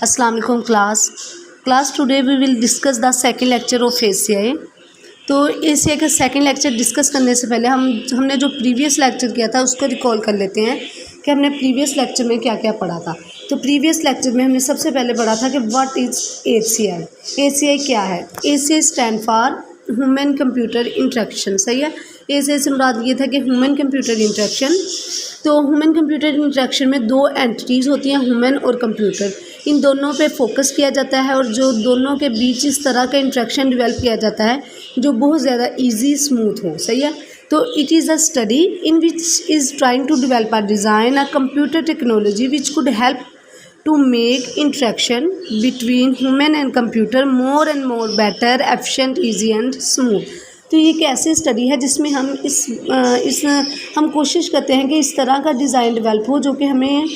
अस्सलाम वालेकुम class today we will discuss the second lecture of ACI। तो ACI का सेकंड लेक्चर डिस्कस करने से पहले हमने जो प्रीवियस लेक्चर किया था उसको रिकॉल कर लेते हैं कि हमने प्रीवियस लेक्चर में क्या क्या पढ़ा था। तो प्रीवियस लेक्चर में हमने सबसे पहले पढ़ा था कि व्हाट इज़ ACI। ACI क्या है? ACI stand for human computer interaction. सही है। ACI से मुराद ये था कि ह्यूमन कंप्यूटर इंटरेक्शन। तो ह्यूमन कंप्यूटर इंटरेक्शन में दो एंटिटीज़ होती हैं, ह्यूमन और कंप्यूटर। इन दोनों पे फोकस किया जाता है और जो दोनों के बीच इस तरह का इंटरेक्शन डेवलप किया जाता है जो बहुत ज़्यादा इजी स्मूथ हो। सही है। तो it is a study in which is trying to develop a design a computer technology which could help to make interaction between human and computer more and more better, efficient, easy and smooth। तो ये एक ऐसी study है जिसमें हम हम कोशिश करते हैं कि इस तरह का डिज़ाइन डेवलप हो जो कि हमें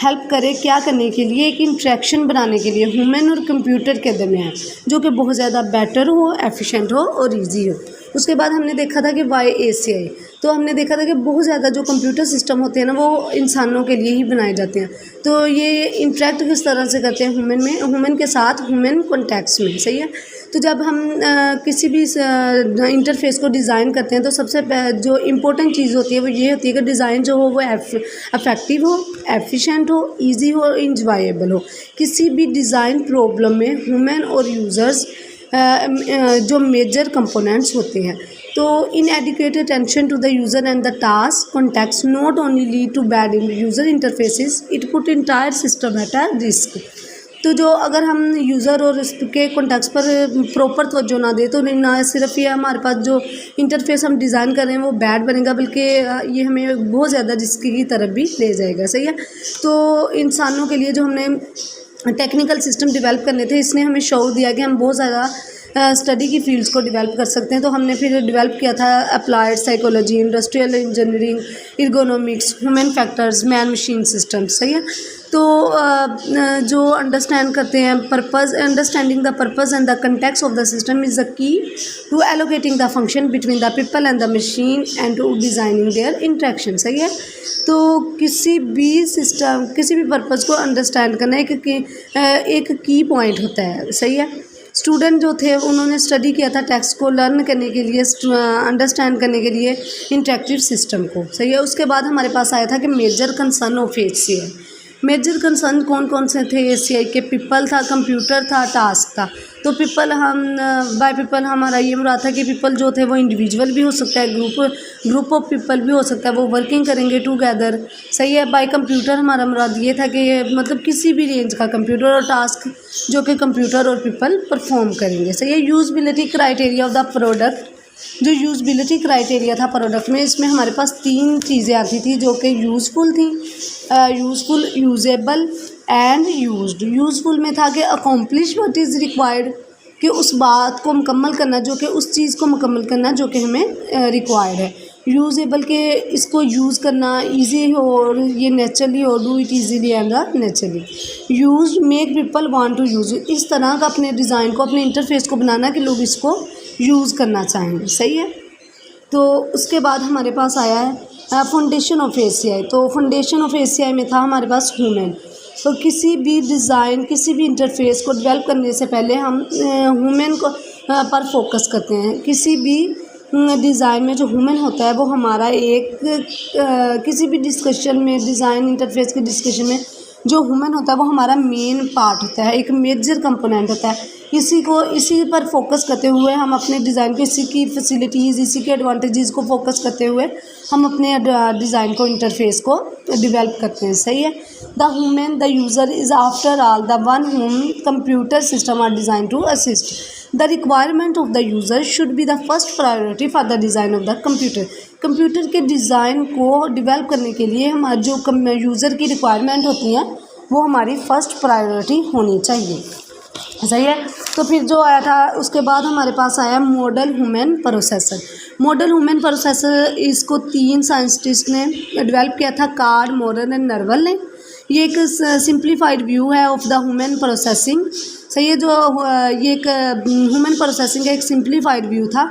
हेल्प करे क्या करने के लिए, एक इंट्रैक्शन बनाने के लिए ह्यूमन और कंप्यूटर के दरमियान, जो कि बहुत ज़्यादा बेटर हो, एफिशिएंट हो और इजी हो। उसके बाद हमने देखा था कि वाई ACI। तो हमने देखा था कि बहुत ज़्यादा जो कंप्यूटर सिस्टम होते हैं ना वो इंसानों के लिए ही बनाए जाते हैं। तो ये इंटरेक्ट किस तरह से करते हैं ह्यूमन के साथ, ह्यूमन कॉन्टेक्स्ट में। सही है। तो जब हम किसी भी इंटरफेस को डिज़ाइन करते हैं तो सबसे जो इम्पोर्टेंट चीज़ होती है वो ये होती है कि डिज़ाइन जो हो वो इफेक्टिव हो, एफिशिएंट हो, इजी हो और इंजॉयबल हो। किसी भी डिज़ाइन प्रॉब्लम में ह्यूमन और यूज़र्स जो मेजर कंपोनेंट्स होते हैं। तो inadequate attention to the user and the task context not only lead to bad in user interfaces, it put entire system at a risk. तो जो अगर हम यूज़र और इसके कॉन्टेक्स्ट पर प्रॉपर तवज्जो ना दे तो ना सिर्फ ये हमारे पास जो इंटरफेस हम डिज़ाइन कर रहे हैं वो बैड बनेगा, बल्कि ये हमें बहुत ज़्यादा रिस्क की तरफ भी ले जाएगा। सही है। तो इंसानों के लिए जो हमने टेक्निकल सिस्टम डेवलप करने थे इसने हमें शौक दिया कि हम बहुत ज़्यादा स्टडी की फील्ड्स को डेवलप कर सकते हैं। तो हमने फिर डेवलप किया था applied psychology, industrial engineering, ergonomics, human factors, man machine systems. सही है। तो जो अंडरस्टैंड करते हैं purpose, understanding the purpose and the context of the system is the key to allocating the function between the people and the machine and to designing their interaction. सही है। तो किसी भी सिस्टम, किसी भी पर्पज़ को अंडरस्टैंड करना एक की पॉइंट होता है। सही है। स्टूडेंट जो थे उन्होंने स्टडी किया था टेक्स्ट को लर्न करने के लिए, अंडरस्टैंड करने के लिए इंटरेक्टिव सिस्टम को। सही है। उसके बाद हमारे पास आया था कि major concern of ACI। Major concern कौन कौन से थे ACI के? पीपल था, कंप्यूटर था, टास्क था। तो पीपल, हम बाय पीपल हमारा ये मुराद था कि पीपल जो थे वो इंडिविजुअल भी हो सकता है, ग्रुप ऑफ पीपल भी हो सकता है, वो वर्किंग करेंगे टुगेदर। सही है। बाय कंप्यूटर हमारा मुराद ये था कि मतलब किसी भी रेंज का कंप्यूटर और टास्क जो कि कंप्यूटर और पीपल परफॉर्म करेंगे। सही है। Usability criteria of the product, जो यूजबिलिटी क्राइटेरिया था प्रोडक्ट में, इसमें हमारे पास तीन चीज़ें आती थी जो कि यूज़फुल थी, useful, usable and used. Useful में था कि अकम्प्लिश व्हाट इज़ रिक्वायर्ड, कि उस बात को मुकम्मल करना, जो कि उस चीज़ को मुकम्मल करना जो कि हमें रिक्वायर्ड है। यूजेबल के इसको यूज़ करना ईजी हो और ये नेचुरली हो, do it easily and naturally. Use make people want to use, इस तरह का अपने डिज़ाइन को, अपने इंटरफेस को बनाना कि लोग इसको यूज़ करना चाहेंगे। सही है। तो उसके बाद हमारे पास आया है फाउंडेशन ऑफ ACI। तो फाउंडेशन ऑफ ACI में था हमारे पास ह्यूमन। तो किसी भी डिज़ाइन, किसी भी इंटरफेस को डेवलप करने से पहले हम ह्यूमन को पर फोकस करते हैं। किसी भी डिज़ाइन में जो ह्यूमन होता है वो हमारा किसी भी डिस्कशन में, डिज़ाइन इंटरफेस के डिस्कशन में जो ह्यूमन होता है वो हमारा मेन पार्ट होता है, एक मेजर कंपोनेंट होता है। इसी पर फोकस करते हुए हम अपने डिज़ाइन को, इसी की फैसिलिटीज़, इसी के एडवांटेजेस को फोकस करते हुए हम अपने डिज़ाइन को, इंटरफेस को डेवलप करते हैं। सही है। The human, the user is after all the one whom computer system are design to assist. The requirement of the user should be the first priority for the design of the computer. Computer के design को develop करने के लिए हमारे जो user की requirement होती हैं वो हमारी फ़र्स्ट प्रायोरिटी होनी चाहिए। सही है। तो फिर जो आया था उसके बाद हमारे पास आया model human processor. Model human processor, इसको तीन साइंटिस्ट ने डेवलप किया था, कार्ड, मोरन एंड नर्वल ने। ये एक सिंप्लीफाइड व्यू है ऑफ द ह्यूमन प्रोसेसिंग। सही है। जो ये एक ह्यूमन प्रोसेसिंग का एक सिंप्लीफाइड व्यू था।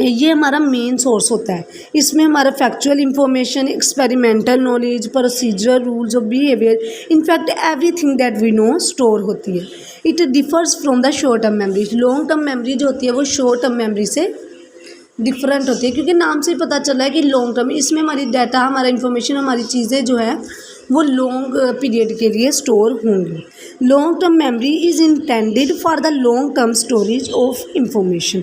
ये हमारा मेन सोर्स होता है। इसमें हमारा factual information, experimental knowledge, procedural rules of behaviour, in fact everything that we know store होती है। It differs from the short term memory. Long term memory जो होती है वो शॉर्ट टर्म मेमोरी से डिफरेंट होती है, क्योंकि नाम से ही पता चल रहा है कि लॉन्ग टर्म, इसमें हमारी डाटा, हमारा इन्फॉर्मेशन, हमारी चीज़ें जो है वो लॉन्ग पीरियड के लिए स्टोर होंगी। Long term memory is intended for the long term storage of information.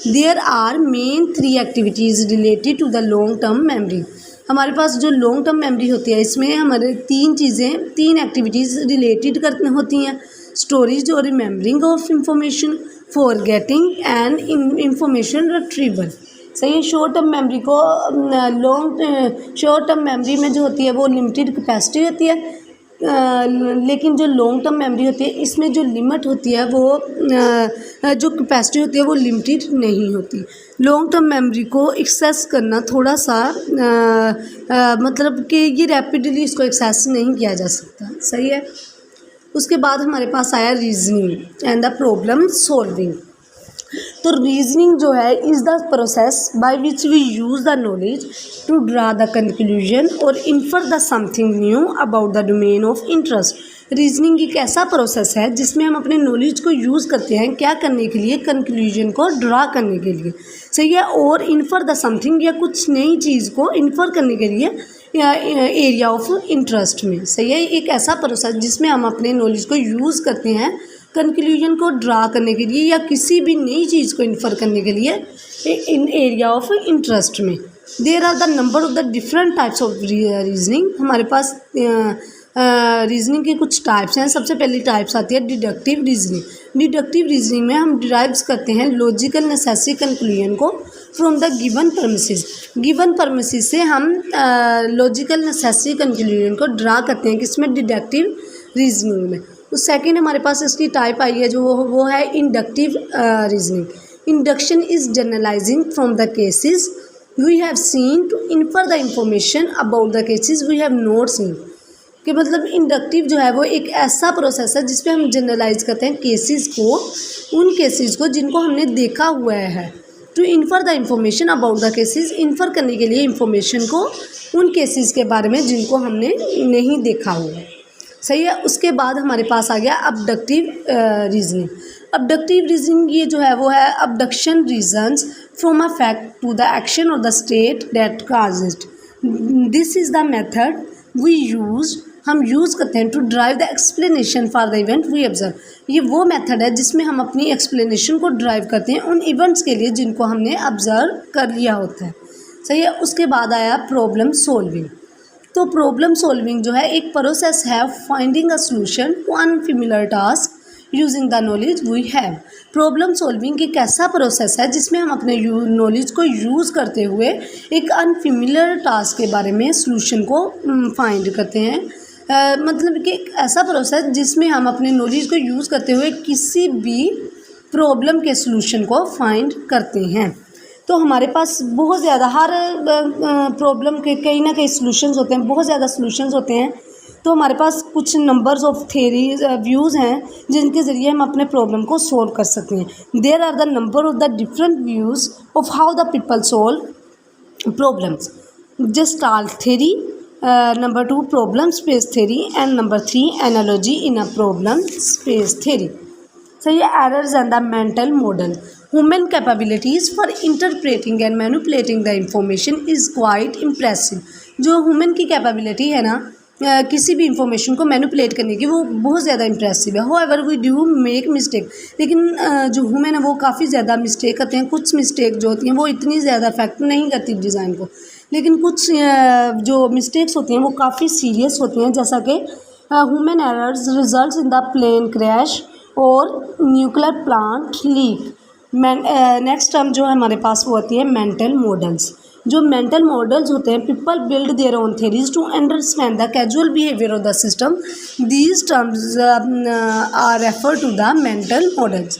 There are main 3 activities related to the long term memory. हमारे पास जो लॉन्ग टर्म मेमोरी होती है इसमें हमारे 3 एक्टिविटीज़ रिलेटेड करनी होती हैं: स्टोरेज और remembering of information, forgetting and information retrieval. सही है। शॉर्ट टर्म मेमोरी को शॉर्ट टर्म मेमोरी में जो होती है वो लिमिटेड कैपेसिटी होती है, लेकिन जो लॉन्ग टर्म मेमोरी होती है इसमें जो लिमिट होती है वो जो कैपेसिटी होती है वो लिमिटेड नहीं होती। लॉन्ग टर्म मेमोरी को एक्सेस करना थोड़ा सा मतलब कि ये रैपिडली इसको एक्सेस नहीं किया जा सकता। सही है। उसके बाद हमारे पास आया reasoning and the problem solving. तो रीजनिंग जो है is the process by which we use the knowledge to draw the conclusion और infer the something new about the domain of interest. Reasoning एक ऐसा प्रोसेस है जिसमें हम अपने नॉलेज को यूज़ करते हैं क्या करने के लिए, कंक्लूजन को ड्रा करने के लिए। सही है। और इन्फर द समथिंग या कुछ नई चीज़ को इन्फर करने के लिए एरिया ऑफ इंटरेस्ट में। सही है। एक ऐसा प्रोसेस जिसमें हम अपने नॉलेज को यूज़ करते हैं कंक्लूजन को ड्रा करने के लिए या किसी भी नई चीज़ को इन्फर करने के लिए इन एरिया ऑफ इंटरेस्ट में। There are the number of the different types of reasoning. हमारे पास रीजनिंग के कुछ टाइप्स हैं। सबसे पहली टाइप्स आती है डिडक्टिव रीजनिंग। डिडक्टिव रीजनिंग में हम डिराइव्स करते हैं लॉजिकल नेसेसरी कंक्लूजन को from the given premises. Given premises से हम लॉजिकल नेसेसरी कंक्लूजन को ड्रा करते हैं, किसमें, डिडक्टिव रीजनिंग में। तो सेकंड हमारे पास इसकी टाइप आई है जो वो है inductive reasoning. Induction is generalising from the cases we have seen to infer the information about the cases we have not seen. कि मतलब इंडक्टिव जो है वो एक ऐसा प्रोसेस है जिसपे हम जनरलाइज करते हैं केसेस को, उन केसेस को जिनको हमने देखा हुआ है। To infer the information about the cases, infer करने के लिए इंफॉर्मेशन को उन केसेस के बारे में जिनको हमने नहीं देखा हुआ है। सही है। उसके बाद हमारे पास आ गया अबडक्टिव रीजनिंग। अबडक्टिव रीजनिंग ये जो है वो है abduction reasons from a fact to the action और the state that cause it. This is the method we use, हम यूज़ करते हैं to drive the explanation for the event we observe. ये वो मेथड है जिसमें हम अपनी एक्सप्लेनेशन को ड्राइव करते हैं उन इवेंट्स के लिए जिनको हमने ऑब्जर्व कर लिया होता है। सही है। उसके बाद आया प्रॉब्लम सॉल्विंग। तो प्रॉब्लम सॉल्विंग जो है एक प्रोसेस है finding a solution to unfamiliar task using the knowledge we have. Problem solving एक ऐसा प्रोसेस है जिसमें हम अपने नॉलेज को यूज़ करते हुए एक अनफेमिलियर टास्क के बारे में सॉल्यूशन को फाइंड करते हैं। मतलब कि एक ऐसा प्रोसेस जिसमें हम अपने नॉलेज को यूज़ करते हुए किसी भी प्रॉब्लम के सॉल्यूशन को फाइंड करते हैं। तो हमारे पास बहुत ज़्यादा हर प्रॉब्लम के कहीं ना कहीं सॉल्यूशंस होते हैं, बहुत ज़्यादा सॉल्यूशंस होते हैं। तो हमारे पास कुछ नंबर्स ऑफ थेरीज व्यूज़ हैं जिनके ज़रिए हम अपने प्रॉब्लम को सॉल्व कर सकते हैं। There are the number of the different views of how the people solve problems. Gestalt theory, number 2 problem space theory, and number 3 analogy in a problem space theory. So ये errors and the mental model. Human capabilities for interpreting and manipulating the information is quite impressive. जो human की capability है ना किसी भी information को manipulate करने की, वो बहुत ज़्यादा इंप्रेसिव है। However we do make mistake, लेकिन जो ह्यूमन है वो काफ़ी ज़्यादा मिस्टेक करते हैं। कुछ मिस्टेक जो होती हैं वो इतनी ज़्यादा अफेक्ट नहीं करती डिज़ाइन को, लेकिन कुछ जो मिस्टेक्स होती हैं वो काफ़ी सीरियस होती हैं, जैसा कि human errors results in the plane crash और nuclear plant leak. Next term जो हमारे पास वो होती है मेंटल मॉडल्स। जो मेंटल मॉडल्स होते हैं, people build their own theories to understand the casual behaviour of the system. These terms are refer to the mental models.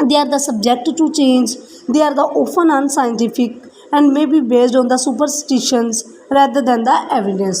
They are the subject to change. They are the often unscientific and may be based on the superstitions rather than the evidence.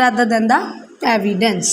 rather than the evidence.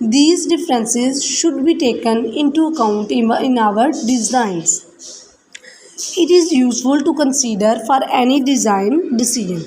These differences should be taken into account in our designs. It is useful to consider for any design decision.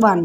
1.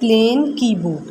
plain keyboard.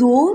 2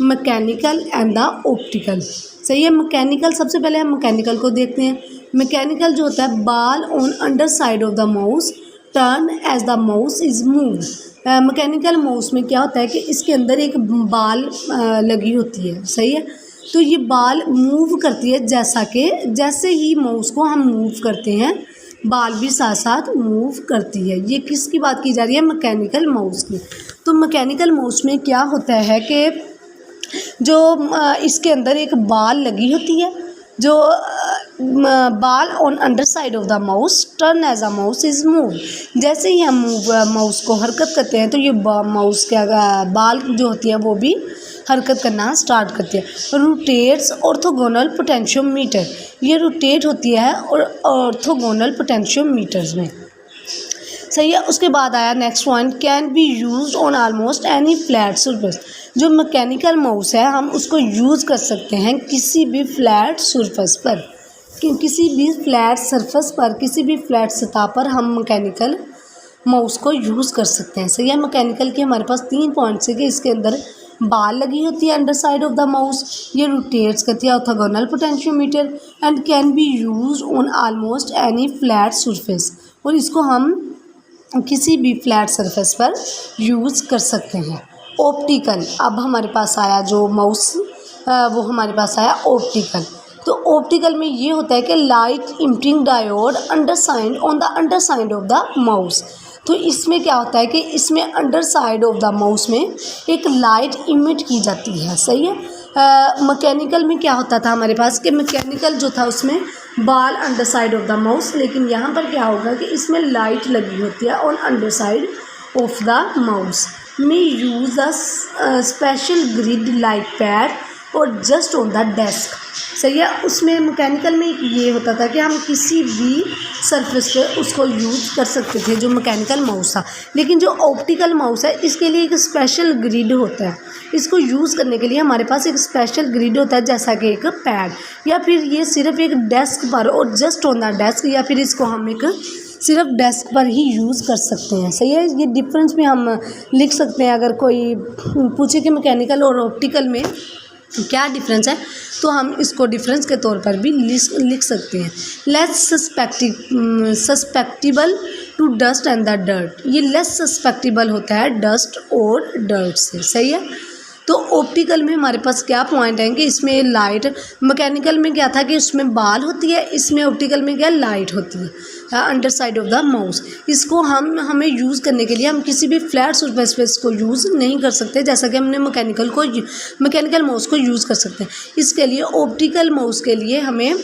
mechanical and the optical. सही है, mechanical सबसे पहले हम mechanical को देखते हैं। Mechanical जो होता है, ball on under side of the mouse turn as the mouse is move. Mechanical mouse में क्या होता है कि इसके अंदर एक बाल लगी होती है। सही है, तो ये बाल मूव करती है जैसे ही माउस को हम मूव करते हैं बाल भी साथ साथ मूव करती है। ये किसकी बात की जा रही है? मैकेनिकल माउस की। तो मैकेनिकल माउस में क्या होता है कि जो इसके अंदर एक बाल लगी होती है, जो ball on under side of the mouse turn as a mouse is move. जैसे ही हम माउस को हरकत करते हैं तो ये माउस के बाल जो होती है वो भी हरकत करना स्टार्ट करती है। रोटेट्स ऑर्थोगोनल पोटेंशियोमीटर, ये रोटेट होती है और ऑर्थोगोनल पोटेंशियोमीटर्स में। सही है, उसके बाद आया next point, can be use on almost any flat surface. जो मैकेनिकल माउस है हम उसको यूज़ कर सकते हैं किसी भी फ्लैट सरफेस पर, किसी भी फ्लैट सरफेस पर, किसी भी फ्लैट सतह पर हम मैकेनिकल माउस को यूज़ कर सकते हैं। सही है, मैकेनिकल के हमारे पास 3 पॉइंट्स है कि इसके अंदर बाल लगी होती है under side of the mouse, ये रोटेट्स करती है orthogonal potentiometer and can be use on almost any flat surface, और इसको हम किसी भी फ्लैट सरफेस पर यूज़ कर सकते हैं। ऑप्टिकल, अब हमारे पास आया जो माउस वो हमारे पास आया ऑप्टिकल। तो ऑप्टिकल में ये होता है कि light emitting diode underside on the underside of the mouse. तो इसमें क्या होता है कि इसमें under side of the mouse में एक लाइट इमिट की जाती है। सही है, मैकेनिकल में क्या होता था हमारे पास कि मैकेनिकल जो था उसमें बाल under side of the mouse, लेकिन यहाँ पर क्या होगा कि इसमें लाइट लगी होती है on under side of the mouse. May use a special grid like pad और जस्ट ऑन द डेस्क। सही है, उसमें मैकेनिकल में ये होता था कि हम किसी भी सरफेस पे उसको यूज़ कर सकते थे जो मैकेनिकल माउस था। लेकिन जो ऑप्टिकल माउस है इसके लिए एक स्पेशल ग्रिड होता है, इसको यूज़ करने के लिए हमारे पास एक स्पेशल ग्रिड होता है जैसा कि एक पैड, या फिर ये सिर्फ एक डेस्क पर और जस्ट ऑन द डेस्क, या फिर इसको हम एक सिर्फ डेस्क पर ही यूज़ कर सकते हैं। सही है, ये डिफरेंस भी हम लिख सकते हैं। अगर कोई पूछे कि मैकेनिकल और ऑप्टिकल में क्या डिफरेंस है तो हम इसको डिफरेंस के तौर पर भी लिख सकते हैं। Less susceptible to dust and the dirt, ये लेस सस्पेक्टिबल होता है डस्ट और डर्ट से। सही है, तो ऑप्टिकल में हमारे पास क्या पॉइंट है कि इसमें लाइट, मैकेनिकल में क्या था कि उसमें बाल होती है, इसमें ऑप्टिकल में क्या लाइट होती है under side of the mouse. इसको हमें यूज़ करने के लिए हम किसी भी फ्लैट सरफेस पे इसको यूज़ नहीं कर सकते जैसा कि हमने मैकेनिकल माउस को यूज़ कर सकते हैं। इसके लिए ऑप्टिकल माउस के लिए हमें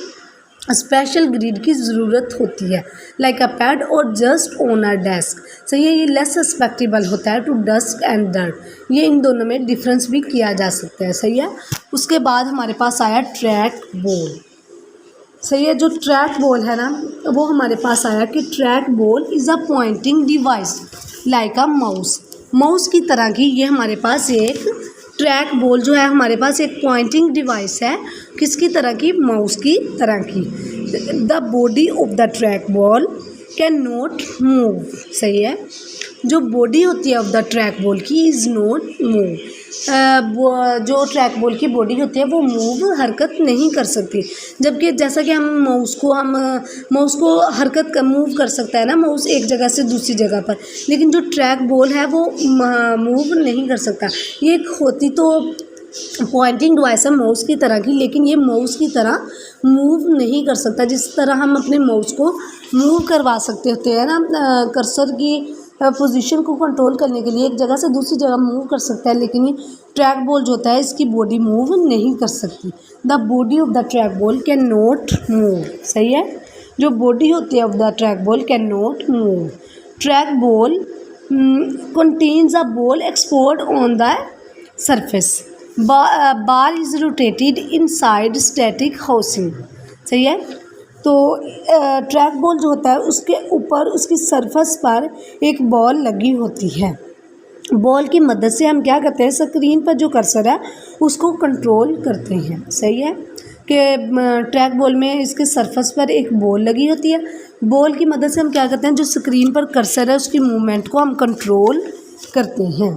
स्पेशल ग्रिड की ज़रूरत होती है लाइक अ पैड और जस्ट ऑन अ डेस्क। सही है, ये लेस सस्पेक्टिबल होता है टू डस्ट एंड डर्ट, ये इन दोनों में डिफरेंस भी किया जा सकता है। सही है, उसके बाद हमारे पास आया ट्रैक बॉल। सही है, जो ट्रैक बॉल है ना वो हमारे पास आया कि track ball is a pointing device like a mouse की तरह की। ये हमारे पास एक ट्रैक बॉल जो है हमारे पास एक पॉइंटिंग डिवाइस है, किसकी तरह की? माउस की तरह की। The body of the track ball can not move. सही है, जो बॉडी होती है ऑफ द ट्रैक बॉल की इज़ नॉट मूव, जो ट्रैक बॉल की बॉडी होती है वो मूव हरकत नहीं कर सकती। जबकि जैसा कि हम माउस को हरकत मूव कर सकता है ना माउस एक जगह से दूसरी जगह पर, लेकिन जो ट्रैक बॉल है वो मूव नहीं कर सकता। ये होती तो पॉइंटिंग डिवाइस है माउस की तरह की, लेकिन ये माउस की तरह मूव नहीं कर सकता। जिस तरह हम अपने माउस को मूव करवा सकते होते हैं ना, कर्सर की पोजीशन को कंट्रोल करने के लिए एक जगह से दूसरी जगह मूव कर सकता है, लेकिन ये ट्रैक बॉल जो होता है इसकी बॉडी मूव नहीं कर सकती। The body of the track ball can not move. सही है, जो बॉडी होती है of the track ball can not move. Track ball contains a ball export on the surface. Ball is rotated inside static housing. सही है, तो track ball जो होता है उसके ऊपर उसकी सरफेस पर एक बॉल लगी होती है। बॉल की मदद से हम क्या करते हैं, स्क्रीन पर जो कर्सर है उसको कंट्रोल करते हैं। सही है कि ट्रैक बॉल में इसके सरफेस पर एक बॉल लगी होती है, बॉल की मदद से हम क्या करते हैं, जो स्क्रीन पर कर्सर है उसकी मूवमेंट को हम कंट्रोल करते हैं।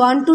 1 to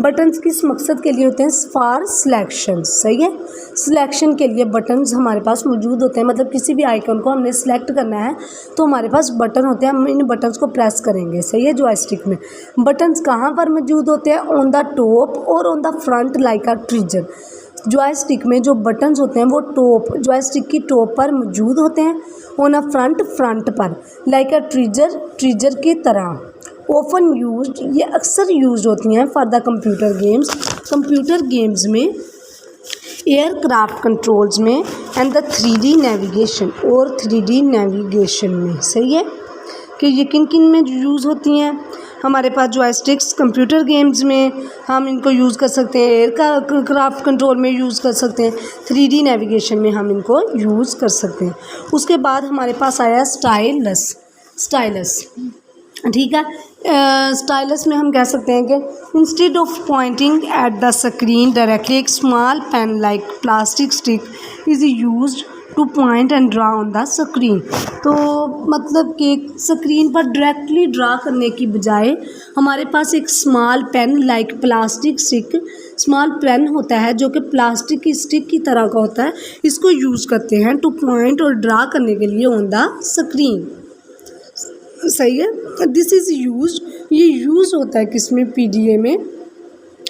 बटन्स किस मकसद के लिए होते हैं? For selection. सही है, सिलेक्शन के लिए बटन्स हमारे पास मौजूद होते हैं, मतलब किसी भी आइकन को हमने सेलेक्ट करना है तो हमारे पास बटन होते हैं, हम इन बटन्स को प्रेस करेंगे। सही है, जॉयस्टिक में बटन्स कहाँ पर मौजूद होते हैं? ऑन द टॉप और on the front like a trigger. Joystick में जो बटन्स होते हैं वो टॉप, जॉयस्टिक की टॉप पर मौजूद होते हैं, ऑन अ फ्रंट पर, लाइक अ ट्रिगर की तरह। ऑफन यूज्ड, ये अक्सर यूज होती हैं फॉर द कंप्यूटर गेम्स में, एयरक्राफ्ट कंट्रोल्स में, एंड द 3D नेविगेशन और 3D नेविगेशन में। सही है कि ये किन किन में यूज़ होती हैं? हमारे पास जॉयस्टिक्स कंप्यूटर गेम्स में हम इनको यूज़ कर सकते हैं, एयरक्राफ्ट कंट्रोल में यूज़ कर सकते हैं, 3D नेविगेशन में हम इनको यूज़ कर सकते हैं। उसके बाद हमारे पास आया स्टाइलस। ठीक है, स्टाइलस में हम कह सकते हैं कि instead of pointing at the screen directly, एक small pen like plastic stick is used to point and draw on the screen. तो मतलब कि स्क्रीन पर डायरेक्टली ड्रा करने की बजाय हमारे पास एक small pen like plastic stick, small pen होता है जो कि प्लास्टिक की स्टिक की तरह का होता है, इसको यूज़ करते हैं टू पॉइंट और ड्रा करने के लिए ऑन द स्क्रीन। सही है, दिस इज़ यूज्ड, ये यूज़ होता है किसमें? PDA में,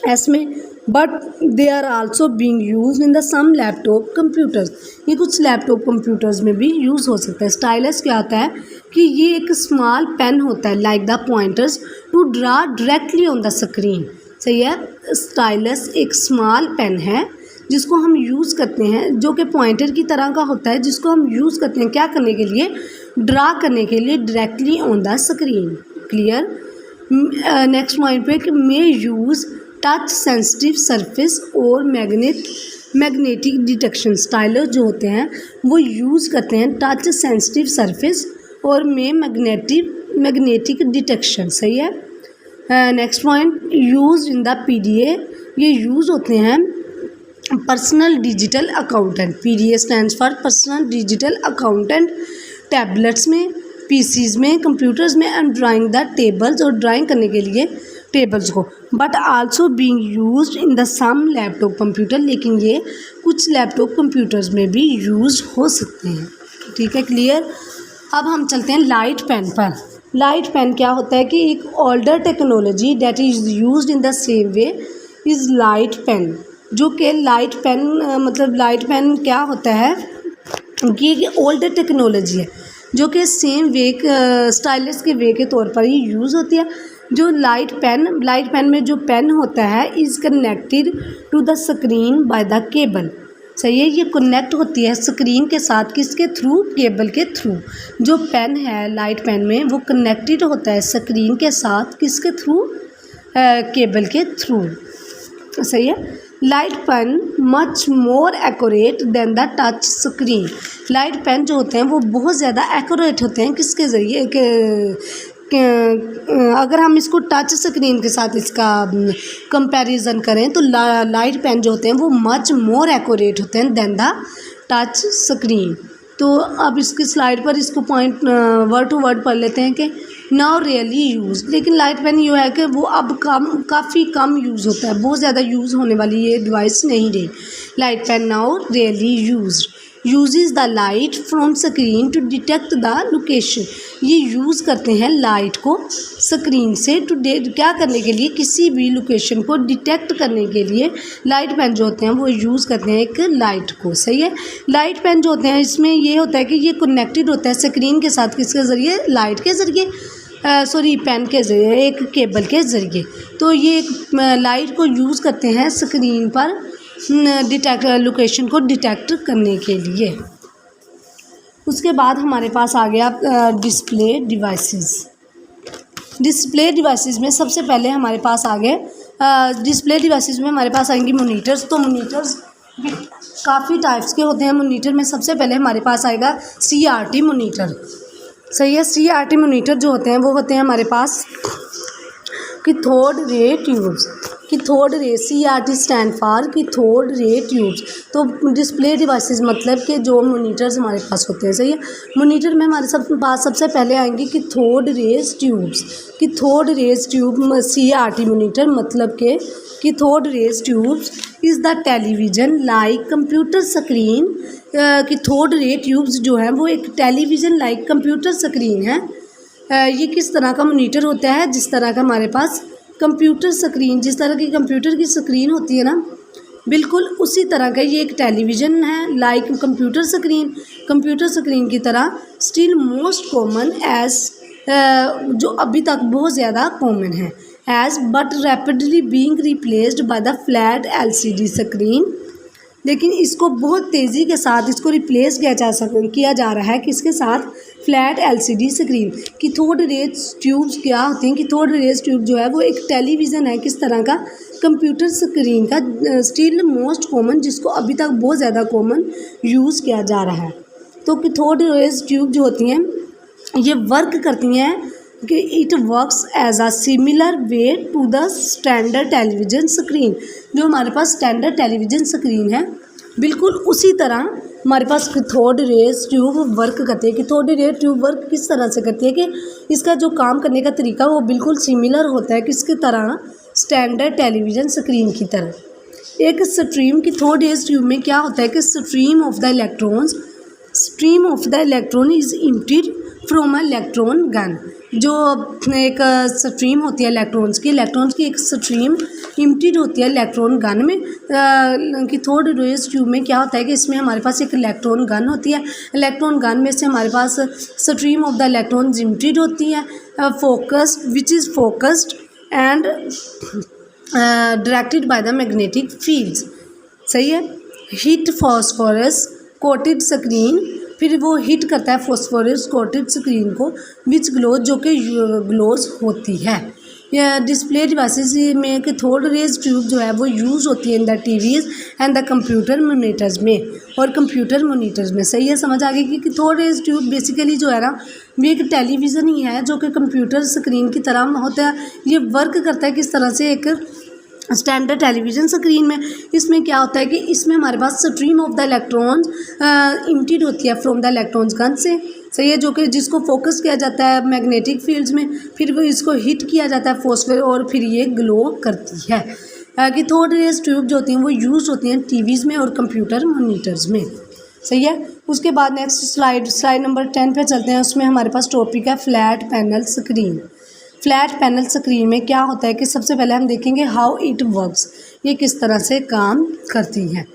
एस में, but they are also being use in the some laptop computers. ये कुछ लैपटॉप कंप्यूटर्स में भी यूज़ हो सकता है। स्टाइलस क्या होता है कि ये एक स्मॉल पेन होता है like the pointers to draw directly on the screen. सही है, स्टाइलस एक स्मॉल पेन है जिसको हम यूज़ करते हैं, जो कि पॉइंटर की तरह का होता है, जिसको हम यूज़ करते हैं क्या करने के लिए? ड्रा करने के लिए directly on the screen. Clear. Next point पे कि मे यूज़ टच सेंसिटिव सरफेस और मैग्नेटिक डिटेक्शन। स्टाइलस जो होते हैं वो यूज़ करते हैं टच सेंसिटिव सरफेस और मैग्नेटिक डिटेक्शन। सही है। Next point, use in the PDA, ये यूज़ होते हैं personal digital accountant. PDA stands for personal digital accountant, tablets में, PCs में, कंप्यूटर्स में, एंड ड्राइंग द टेबल्स, और ड्राइंग करने के लिए टेबल्स को। But also being used in the some laptop computer, लेकिन ये कुछ लैपटॉप कंप्यूटर्स में भी यूज़ हो सकते हैं। ठीक है, क्लियर। अब हम चलते हैं लाइट पेन पर। लाइट पेन क्या होता है कि एक older technology that is used in the same way is light pen. जो कि लाइट पेन मतलब लाइट पेन क्या होता है कि एक ओल्डर टेक्नोलॉजी है जो कि सेम वे स्टाइलस के वे के तौर पर ही यूज़ होती है। जो लाइट पेन में जो पेन होता है is connected to the screen by the cable. सही है, ये कनेक्ट होती है स्क्रीन के साथ, किसके थ्रू? केबल के थ्रू। जो पेन है लाइट पेन में वो कनेक्टेड होता है स्क्रीन के साथ, किसके थ्रू? केबल के थ्रू। सही है। Light pen much more accurate than the touch screen. Light pen जो होते हैं वो बहुत ज़्यादा एक्यूरेट होते हैं, किसके ज़रिए? अगर हम इसको टच स्क्रीन के साथ इसका कंपैरिजन करें तो लाइट पेन जो होते हैं वो मच मोर एक्यूरेट होते हैं देन द टच स्क्रीन। तो अब इसकी स्लाइड पर इसको पॉइंट वर्ड टू वर्ड पढ़ लेते हैं कि नाउ रियली यूज़। लेकिन लाइट पेन ये है कि वो अब काफ़ी कम यूज़ होता है, बहुत ज़्यादा यूज़ होने वाली ये डिवाइस नहीं रही। Light pen now really use the light from screen to detect the location. ये यूज़ करते हैं लाइट को स्क्रीन से क्या करने के लिए? किसी भी लोकेशन को डिटेक्ट करने के लिए लाइट पेन जो होते हैं वो यूज़ करते हैं एक लाइट को। सही है। लाइट पेन जो होते हैं इसमें ये होता है कि ये कनेक्टेड होता है स्क्रीन के साथ, किसके ज़रिए? लाइट के ज़रिए, पेन के ज़रिए, एक केबल के ज़रिए। तो ये लाइट को यूज़ करते हैं स्क्रीन पर लोकेशन को डिटेक्ट करने के लिए। उसके बाद हमारे पास आ गया डिस्प्ले डिवाइसेस। डिस्प्ले डिवाइसेस में सबसे पहले हमारे पास आ गए डिस्प्ले डिवाइसेस में हमारे पास आएंगी मोनीटर्स। तो मोनीटर्स भी काफ़ी टाइप्स के होते हैं। मोनीटर में सबसे पहले हमारे पास आएगा CRT मोनीटर। सही है। CRT मोनीटर जो होते हैं वो होते हैं हमारे पास cathode ray tubes. Cathode ray CRT stand for cathode ray tubes. तो डिस्प्ले डिवाइसेस मतलब कि जो मोनीटर्स हमारे पास होते हैं, सही है। मोनीटर में हमारे पास सबसे पहले आएंगे cathode rays tubes. Cathode rays tube CRT monitor मतलब कि cathode rays tubes is the television like computer screen. Cathode ray tubes जो है वो एक टेलीविज़न लाइक कंप्यूटर स्क्रीन है। ये किस तरह का मोनीटर होता है, जिस तरह का हमारे पास कंप्यूटर स्क्रीन, जिस तरह की कंप्यूटर की स्क्रीन होती है ना, बिल्कुल उसी तरह का ये एक टेलीविज़न है लाइक कंप्यूटर स्क्रीन की तरह। स्टिल मोस्ट कॉमन एज जो अभी तक बहुत ज़्यादा कॉमन है, as but rapidly being replaced by the flat LCD screen. लेकिन इसको बहुत तेज़ी के साथ इसको रिप्लेस किया जा रहा है किसके साथ, flat LCD screen. Cathode rays tubes क्या होती हैं, कैथोड रेज ट्यूब जो है वो एक टेलीविज़न है किस तरह का, कंप्यूटर स्क्रीन का। स्टिल मोस्ट कॉमन, जिसको अभी तक बहुत ज़्यादा कॉमन यूज़ किया जा रहा है। तो कैथोड रेज ट्यूब जो होती हैं ये वर्क करती हैं कि it works as a similar way to the standard television screen. जो हमारे पास स्टैंडर्ड टेलीविज़न स्क्रीन है बिल्कुल उसी तरह हमारे पास कैथोड रेज ट्यूब वर्क करती है। कैथोड रेज ट्यूब वर्क किस तरह से करती है कि इसका जो काम करने का तरीका वो बिल्कुल सिमिलर होता है किसकी तरह, स्टैंडर्ड टेलीविज़न स्क्रीन की तरह। एक स्ट्रीम कैथोड रेज ट्यूब में क्या होता है कि stream of the electron is emitted from a electron gun. जो एक स्ट्रीम होती है इलेक्ट्रॉन्स की एक स्ट्रीम इम्प्टीड होती है इलेक्ट्रॉन गन में। कैथोड रेज ट्यूब में क्या होता है कि इसमें हमारे पास एक इलेक्ट्रॉन गन होती है। इलेक्ट्रॉन गन में से हमारे पास स्ट्रीम ऑफ द इलेक्ट्रॉन इम्प्टीड होती है, focused and directed by the magnetic fields, सही है। हिट फॉस्फोरस कोटेड स्क्रीन, फिर वो हिट करता है फॉस्फोरस कोटेड स्क्रीन को, विच ग्लो जो कि ग्लोज होती है। या डिस्प्ले डिवाइसेस में कैथोड रेज ट्यूब जो है वो यूज़ होती है in the TVs and the computer monitors में और कंप्यूटर मोनीटर्स में, सही है। समझ आ गई कि कैथोड रेज ट्यूब बेसिकली जो है ना ये एक टेलीविज़न ही है जो कि कंप्यूटर स्क्रीन की तरह होता है। ये वर्क करता है किस तरह से, एक स्टैंडर्ड टेलीविज़न स्क्रीन में। इसमें क्या होता है कि इसमें हमारे पास स्ट्रीम ऑफ द इलेक्ट्रॉन्स इम्प्टीड होती है फ्रॉम द इलेक्ट्रॉन्स गन से, सही है, जो कि जिसको फोकस किया जाता है मैग्नेटिक फील्ड्स में, फिर वो इसको हिट किया जाता है फॉस्फोरस और फिर ये ग्लो करती है। कैथोड रेज ट्यूब जो होती हैं वो यूज़ होती हैं TVs में और कंप्यूटर मोनीटर्स में, सही है। उसके बाद नेक्स्ट स्लाइड नंबर 10 पे चलते हैं। उसमें हमारे पास टॉपिक है flat panel screen. Flat panel screen में क्या होता है कि सबसे पहले हम देखेंगे हाउ इट वर्क्स, ये किस तरह से काम करती है।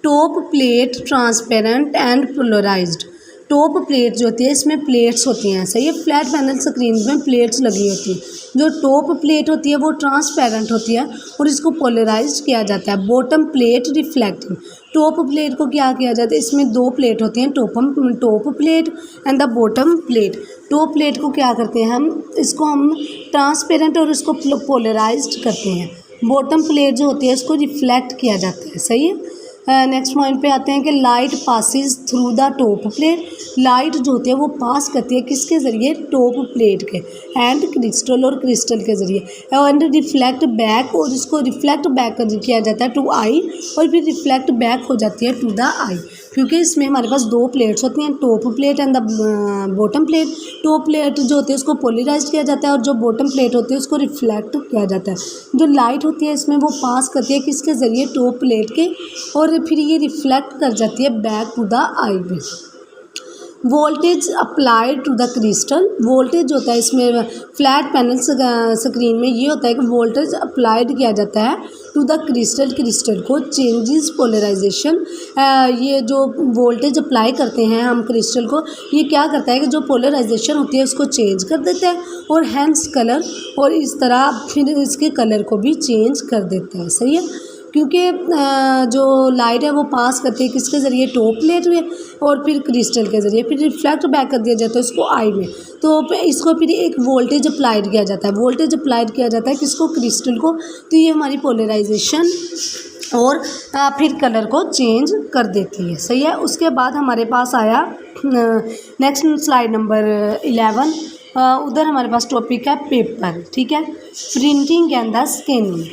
Top plate transparent and polarised. Top plate जो होती है इसमें प्लेट्स होती हैं, सही है। फ्लैट पैनल स्क्रीन में प्लेट्स लगी होती है। जो टॉप प्लेट होती है वो ट्रांसपेरेंट होती है और इसको पोलराइज्ड किया जाता है। Bottom plate reflecting. Top plate को क्या किया जाता है, इसमें दो प्लेट होती हैं, top plate and the bottom plate. Top plate को क्या करते हैं इसको हम ट्रांसपेरेंट और इसको पोलराइज्ड करते हैं। बॉटम प्लेट जो होती है इसको रिफ्लेक्ट किया जाता है, सही है। नेक्स्ट पॉइंट पे आते हैं कि light passes through the top plate. Light जो होती है वो पास करती है किसके ज़रिए, टॉप प्लेट के, एंड क्रिस्टल और क्रिस्टल के ज़रिए, एंड रिफ्लेक्ट बैक, और इसको रिफ्लेक्ट बैक किया जाता है टू आई, और फिर रिफ्लेक्ट बैक हो जाती है टू द आई, क्योंकि इसमें हमारे पास दो प्लेट्स होती हैं, top plate and the bottom plate. Top plate जो होती है उसको पोलराइज किया जाता है और जो बॉटम प्लेट होती है उसको रिफ्लेक्ट किया जाता है। जो लाइट होती है इसमें वो पास करती है किसके ज़रिए, टॉप प्लेट के, और फिर ये रिफ्लेक्ट कर जाती है बैक टू द आई में। Voltage applied to the crystal. Voltage होता है इसमें फ्लैट पैनल स्क्रीन में ये होता है कि वोल्टेज अप्लाइड किया जाता है टू द क्रिस्टल को चेंजेस पोलराइजेशन। ये जो वोल्टेज अप्लाई करते हैं हम क्रिस्टल को, ये क्या करता है कि जो पोलराइजेशन होती है उसको चेंज कर देता है, और हैंस कलर, और इस तरह फिर इसके कलर को भी चेंज कर देता है, सही है। क्योंकि जो लाइट है वो पास करती है किसके ज़रिए, टॉप प्लेट में, और फिर क्रिस्टल के ज़रिए, फिर रिफ्लेक्ट बैक कर दिया जाता है उसको आई में। तो इसको फिर एक वोल्टेज अप्लाइड किया जाता है, वोल्टेज अप्लाइड किया जाता है किसको, क्रिस्टल को। तो ये हमारी पोलराइजेशन और फिर कलर को चेंज कर देती है, सही है। उसके बाद हमारे पास आया नेक्स्ट स्लाइड नंबर 11। उधर हमारे पास टॉपिक है पेपर, ठीक है। Printing and the scanning.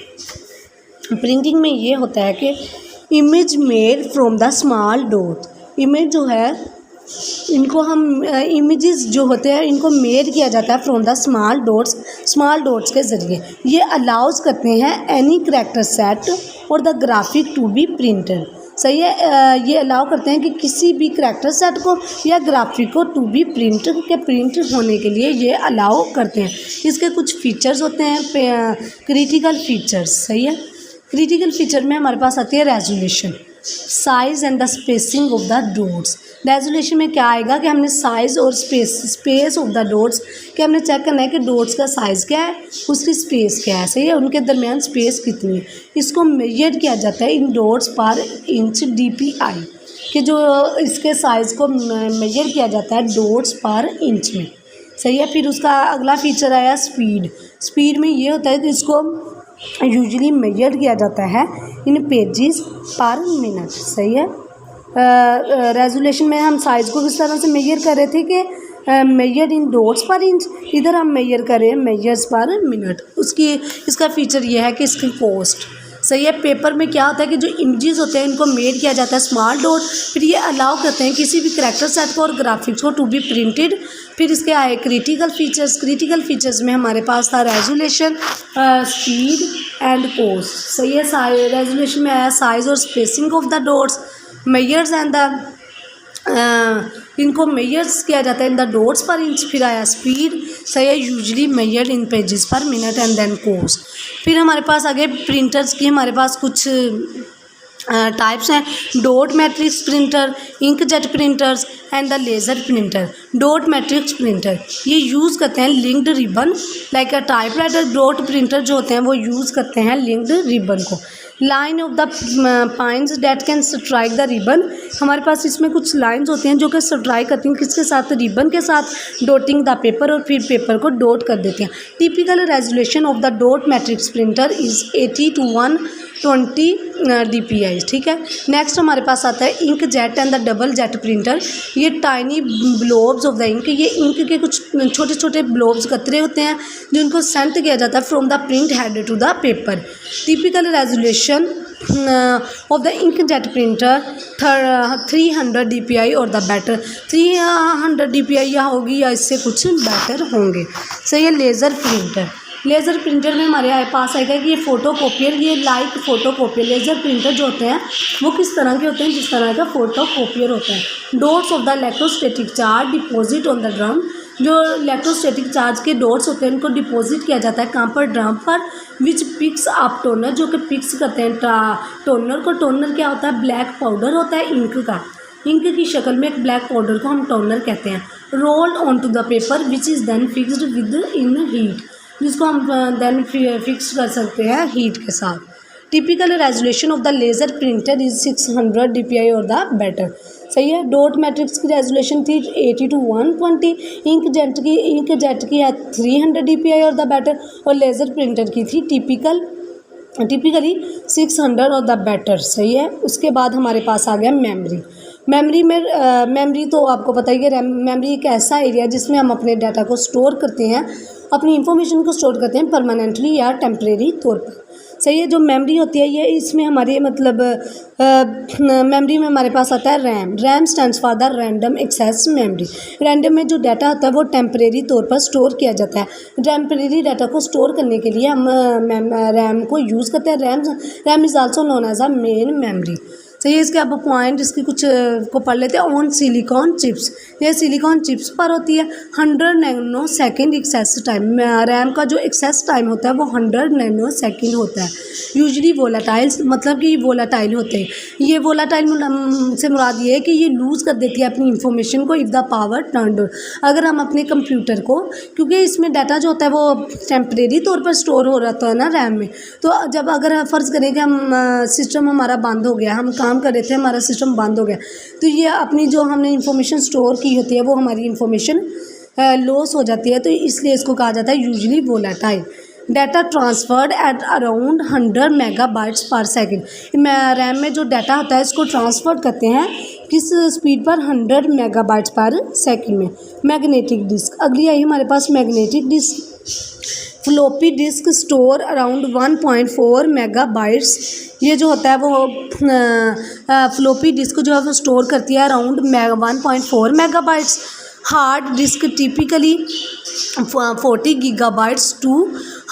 Printing में ये होता है कि image made from the small dot, image जो है इनको हम इमेजेस जो होते हैं इनको मेड किया जाता है फ्रॉम द स्मॉल डॉट्स के ज़रिए। ये अलाउज करते हैं एनी करैक्टर सेट और the graphic to be printed, सही है। ये अलाउ करते हैं कि किसी भी करैक्टर सेट को या ग्राफिक को टू बी प्रिंट होने के लिए ये अलाउ करते हैं। इसके कुछ फीचर्स होते हैं, क्रिटिकल फीचर्स, सही है। क्रिटिकल फीचर में हमारे पास आती है resolution, size and the spacing of the dots. Resolution में क्या आएगा कि हमने साइज़ और स्पेस ऑफ द डॉट्स कि हमने चेक करना है कि डॉट्स का साइज़ क्या है, उसकी स्पेस क्या है, सही है, उनके दरमियान स्पेस कितनी है। इसको मेजर किया जाता है इन डॉट्स पर इंच DPI, कि जो इसके साइज़ को मेजर किया जाता है डॉट्स पर इंच में, सही है। फिर उसका अगला फीचर आया स्पीड में ये होता है कि इसको यूजुअली मेजर किया जाता है इन पेजेस पर मिनट, सही है। रेजोल्यूशन में हम साइज़ को किस तरह से मेजर कर रहे थे कि मेजर इन डॉट्स पर इंच, इधर हम मेजर करें मेजर्स पर मिनट। इसका फीचर ये है कि इसकी कॉस्ट, सही है। पेपर में क्या होता है कि जो इमेजेस होते हैं इनको मेड किया जाता है स्मॉल डॉट, फिर ये अलाउ करते हैं किसी भी करैक्टर सेट को और ग्राफिक्स को टू बी प्रिंटेड। फिर इसके आए क्रिटिकल फीचर्स में हमारे पास था रेजोल्यूशन, स्पीड एंड कॉस्ट, सही है। रेजोल्यूशन में आया साइज़ और spacing of the dots, measures and the इनको मेजर्स किया जाता है इन द डॉट्स पर इंच। फिर आया स्पीड, सही है, यूजुअली मेजर्ड इन पेजेस पर मिनट एंड देन कॉस्ट। फिर हमारे पास आगे प्रिंटर्स की हमारे पास कुछ टाइप्स हैं, dot matrix printer, inkjet printers and the laser printer. Dot matrix printer ये यूज़ करते हैं लिंक्ड रिबन, लाइक अ टाइपराइटर। डॉट प्रिंटर जो होते हैं वो यूज़ करते हैं लिंक्ड रिबन को। Line of the pines date can strike the ribbon, हमारे पास इसमें कुछ लाइंस होते हैं जो कि स्ट्राइक करती हैं किसके साथ, रिबन के साथ, डॉटिंग द पेपर, और फिर पेपर को डॉट कर देते हैं। Typical resolution of the dot matrix printer is 80 to 120 DPI, ठीक है। नेक्स्ट हमारे पास आता है ink jet and the double jet printer. ये tiny blobs of the ink, ये इंक के कुछ छोटे छोटे ब्लोब्स कतरे होते हैं जिनको सेंट किया जाता है from the print head to the paper. Typical resolution of the ink jet printer 300 DPI और द बेटर, 300 DPI या होगी या इससे कुछ बेटर होंगे, सही है। लेज़र प्रिंटर में हमारे पास आएगा कि ये फ़ोटो कॉपियर, ये like photo copier. Laser printer जो होते हैं वो किस तरह के होते हैं, जिस तरह का फ़ोटो कॉपियर होता है। Dots of the electrostatic charge deposit on the drum, जो इलेक्ट्रोस्टैटिक चार्ज के डॉट्स होते हैं उनको डिपॉजिट किया जाता है कहाँ पर, ड्रम पर, विच पिक्स अप टोनर, जो कि पिक्स करते हैं टोनर को। टोनर क्या होता है, ब्लैक पाउडर होता है इंक का, इंक की शक्ल में एक ब्लैक पाउडर को हम टोनर कहते हैं। Rolled on to the paper which is then fixed with in heat, जिसको हम देन फिक्स कर सकते हैं हीट के साथ। Typical resolution of the laser printer is 600 DPI और द बेटर, सही है। डॉट मैट्रिक्स की रेजोल्यूशन थी 80 to 120, इंक जेट की है 300 DPI और द बेटर, और लेज़र प्रिंटर की थी टिपिकली 600 और द बेटर, सही है। उसके बाद हमारे पास आ गया मेमोरी तो आपको पता ही है, मेमोरी एक ऐसा एरिया जिसमें हम अपने डाटा को स्टोर करते हैं, अपनी इंफॉर्मेशन को स्टोर करते हैं परमानेंटली या टेम्परेरी तौर पर, सही है। जो मेमोरी होती है ये इसमें हमारे मेमोरी में हमारे पास आता है RAM stands for the random access memory. Random में जो डाटा होता है वो टेम्परेरी तौर पर स्टोर किया जाता है। टेम्परेरी डाटा को स्टोर करने के लिए हम रैम को यूज़ करते हैं। RAM is also known as a main memory, सही है। इसके अब पॉइंट इसकी कुछ को पढ़ लेते हैं। ऑन सिलिकॉन चिप्स, ये सिलिकॉन चिप्स पर होती है। 100 नैनोसेकंड एक्सेस टाइम, रैम का जो एक्सेस टाइम होता है वो 100 नैनोसेकंड होता है। यूजुअली वोलाटाइल्स, मतलब कि वोलाटाइल होते हैं। ये वोलाटाइल से मुराद ये है कि ये लूज़ कर देती है अपनी इंफॉर्मेशन को if the power turned on. अगर हम अपने कंप्यूटर को, क्योंकि इसमें डाटा जो होता है वो टेम्परेरी तौर पर स्टोर हो रहता है ना रैम में, तो जब अगर फ़र्ज़ करें कि हम सिस्टम हमारा बंद हो गया, हम काम कर रहे थे, हमारा सिस्टम बंद हो गया, तो ये अपनी जो हमने इंफॉर्मेशन स्टोर की होती है वो हमारी इंफॉर्मेशन लॉस हो जाती है, तो इसलिए इसको कहा जाता है usually volatile. Data transferred at around 100 megabytes पर सेकेंड, रैम में जो डाटा होता है इसको ट्रांसफ़र करते हैं किस स्पीड पर 100 मेगाबाइट्स पर सेकंड में। मैग्नेटिक डिस्क, अगली आई हमारे पास magnetic disk. Floppy disk store around 1.4 megabytes, ये जो होता है वो फ्लॉपी डिस्क जो है वो स्टोर करती है around 1.4 megabytes. Hard disk typically 40 gigabytes to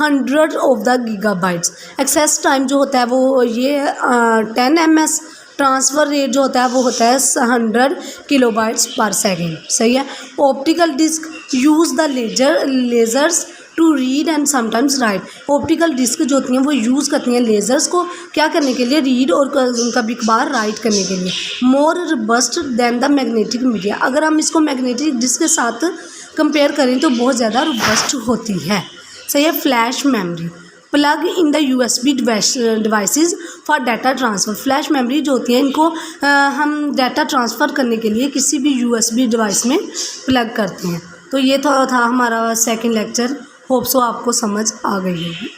100 of the gigabytes. Access time जो होता है वो ये 10 ms। ट्रांसफ़र रेट जो होता है वो होता है 100 किलोबाइट्स पर सेकेंड, सही है। Optical disk use the lasers to read and sometimes write. Optical disk जो होती हैं वो यूज़ करती हैं लेज़र्स को क्या करने के लिए, रीड और कभी कभार राइट करने के लिए। More robust than the magnetic media, अगर हम इसको मैग्नेटिक डिस्क के साथ कंपेयर करें तो बहुत ज़्यादा रोबस्ट होती है, सही है। Flash memory, plug in the USB devices for data transfer. Flash memory जो होती है इनको हम डाटा ट्रांसफ़र करने के लिए किसी भी USB डिवाइस में प्लग करते हैं। तो ये तो था हमारा सेकंड लेक्चर। होप सो आपको समझ आ गई होगी।